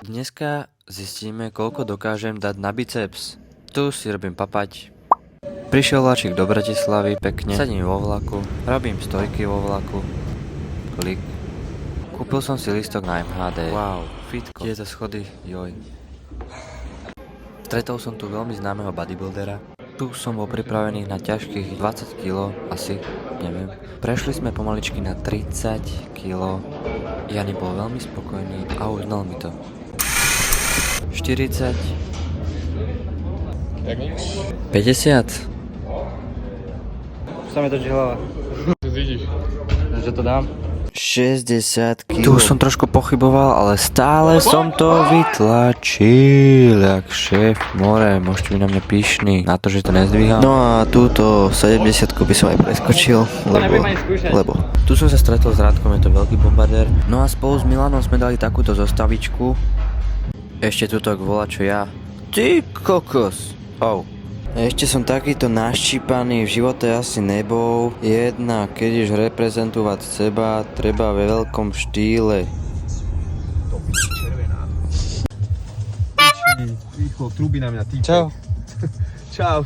Dneska zistíme, koľko dokážem dať na biceps. Tu si robím papať. Prišiel vláčik do Bratislavy, pekne. Sedím vo vlaku, robím stojky vo vlaku. Klik. Kúpil som si listok na MHD. Wow, fitko. Tieto schody, joj. Stretol som tu veľmi známeho bodybuildera. Tu som bol pripravený na ťažkých 20 kg, asi, neviem. Prešli sme pomaličky na 30 kg. Jani bol veľmi spokojný a uznal mi to. 40. 50. Sa mi točí hlava. Že to dám? 60 kg. Tu som trošku pochyboval, ale stále som to vytlačil. Jak šéf more, môžete byť na mňa pyšný na to, že to nezdvíham. No a túto 70 by som aj preskočil, lebo tu som sa stretol s Radkom, je to veľký bombardér. No a spolu s Milanom sme dali takúto zostavičku. Ešte tuto volá čo ja. Ty kokos. Oh. Ešte som takýto naštípaný, v živote asi nebol. Jednak, keď ideš reprezentovať seba, treba ve veľkom štýle. Rýchlo, trúbi na mňa, týpek. Čau. Čau.